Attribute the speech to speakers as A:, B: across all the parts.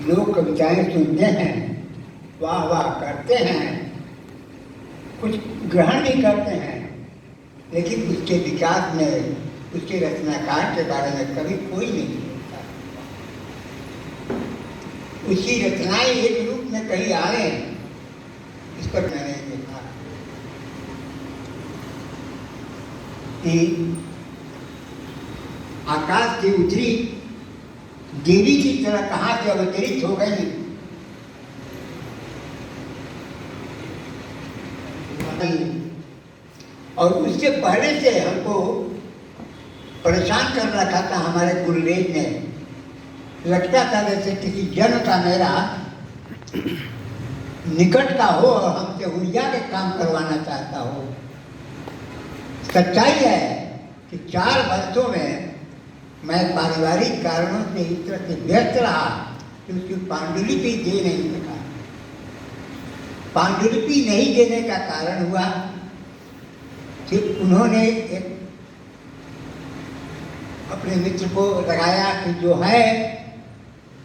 A: लोग कविताएं सुनते हैं, वाह वाह करते हैं, कुछ ग्रहण भी करते हैं, लेकिन उसके विकास में, उसके रचनाकार के बारे में कभी कोई नहीं सोचता। उसकी रचनाएं एक रूप में कहीं आ रहे हैं, इस पर मैंने देखा कि आकाश से उतरी देवी की तरह कहां से अवतरित हो गई, और उससे पहले से हमको परेशान कर रखा था हमारे गुरुदेव ने। लगता था जैसे किसी जन का मेरा निकट का हो और हमसे उड़िया के काम करवाना चाहता हो। सच्चाई है कि 4 वर्षों में मैं पारिवारिक कारणों से इस तरह से व्यस्त रहा कि उसकी पांडुलिपि दे नहीं सका। पांडुलिपि नहीं देने का कारण हुआ कि उन्होंने एक अपने मित्र को लगाया कि जो है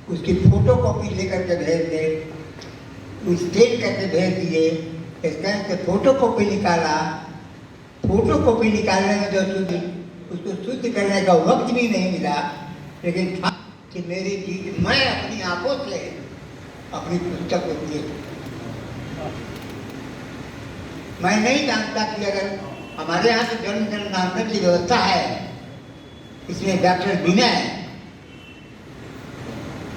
A: उसकी फोटो कॉपी लेकर के भेज दे। स्कैन करके भेज दिए, स्कैन से फोटो कॉपी निकाला। फोटो कॉपी निकालने में जो उसको शुद्ध करने का वक्त भी नहीं मिला, लेकिन था कि मेरी चीज मैं अपनी आंखों से अपनी पुस्तक को देख। मैं नहीं जानता कि अगर हमारे यहाँ तो जन्म जन्मांतर की व्यवस्था है, इसमें डॉक्टर विनय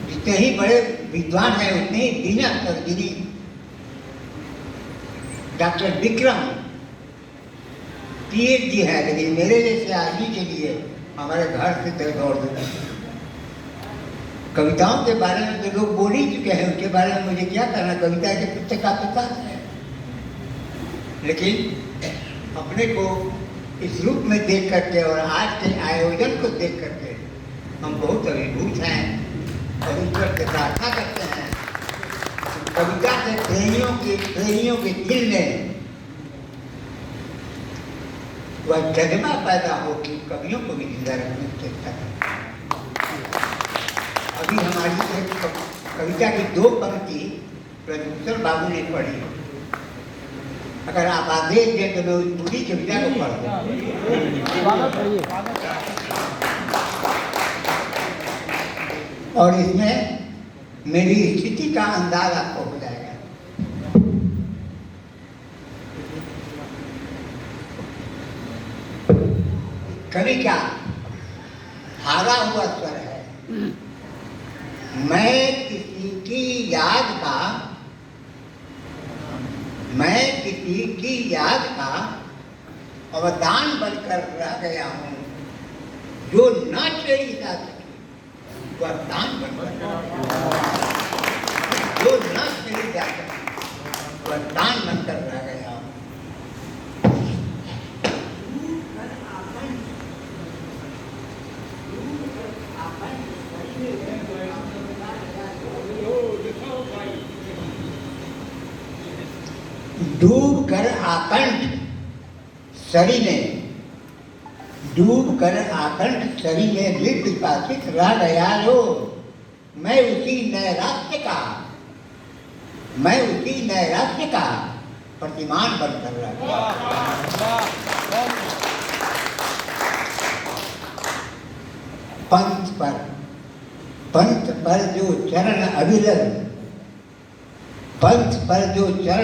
A: जितने ही बड़े विद्वान हैं उतने ही बिना सर्जरी, डॉक्टर विक्रम PhD है, लेकिन मेरे जैसे आदमी के लिए हमारे घर से दर्द दौड़ देता है। कविताओं के बारे में जो लोग बोल ही चुके हैं उनके बारे में मुझे क्या करना, कविता के पुस्तक आपके पास है। लेकिन अपने को इस रूप में देख करके और आज के आयोजन को देख करके हम बहुत अभिभूत हैं और ईश्वर से प्रार्थना करते हैं कविता के प्रेमियों के दिल में वह जज्बा पैदा हो कि कवियों को भी जिंदा रखने की चेष्टा करें। अभी हमारी एक कविता की 2 पंक्ति प्रभूषण बाबू ने पढ़ी। अगर आप आदेश दें तो मैं उस पूरी कविता को पढ़ दूं। और इसमें मेरी स्थिति का अंदाज आपको हो जाएगा। कवि का हारा हुआ स्वर है। मैं किसी की याद का अवदान बनकर रह गया हूँ, जो न छेड़ी जा सकी वह दान बनकर, जो न छेड़ी जा सकी वह दान बनकर रह गया हूँ। डूब कर आकंठ सरी में, डूब कर आकंठ सरी में भी पिपासित रह गया लो। मैं उसी नैराश्य का प्रतिमान बनकर रह गया। पंथ पर जो चरण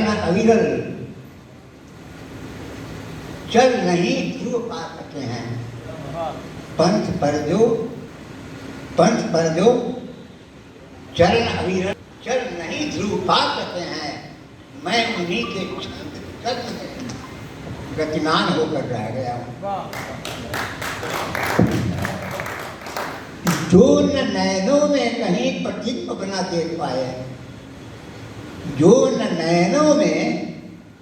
A: अविरल चल नहीं ध्रुव पा सके हैं। पंथ पर जो चरण अविरल चल नहीं ध्रुव पा सके हैं, मैं उन्हीं के छंद में गतिमान होकर रह गया हूँ। जो न नैनों में कहीं प्रतिबिंब बना देख पाए, जो न नैनों में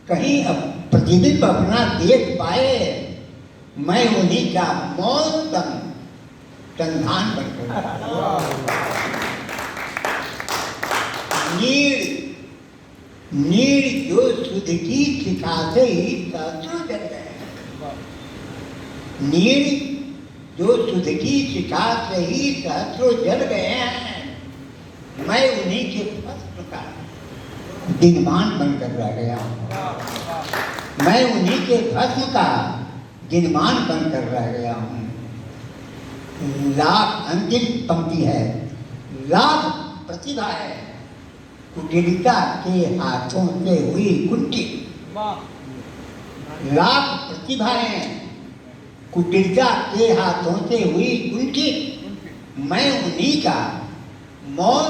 A: कहीं प्रतिबिंब अपना देख पाए, मैं उन्हीं का मौसम संधान बनकर नीड़ जो सुध की शिखा से ही सहस्रों जल गए। नीड़ जो सुध की शिखा से ही सहस्रों जल गए हैं, मैं उन्हीं के भस्म का दिनमान बनकर रह गया हूँ। मैं उन्हीं के भस्म का दिनमान बनकर रह गया हूँ। लाभ अंतिम पंक्ति है, लाभ प्रतिभा है, कुटिलता के हाथों से हुई कुंठित। लाभ प्रतिभा है, कुटिलता के हाथों से हुई कुंठित। मैं उन्हीं का मौन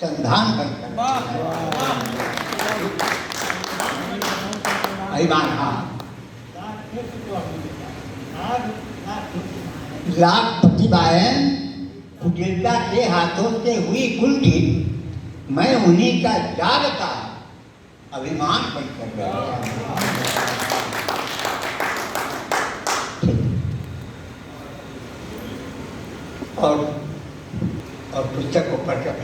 A: संधान बनकर अभिमान। हाँ, लाभ प्रतिभाएं कुटिलता के हाथों से हुई कुंठित। मैं उन्हीं का जागता अभिमान बनकर रह गया। और पुस्तक को पढ़कर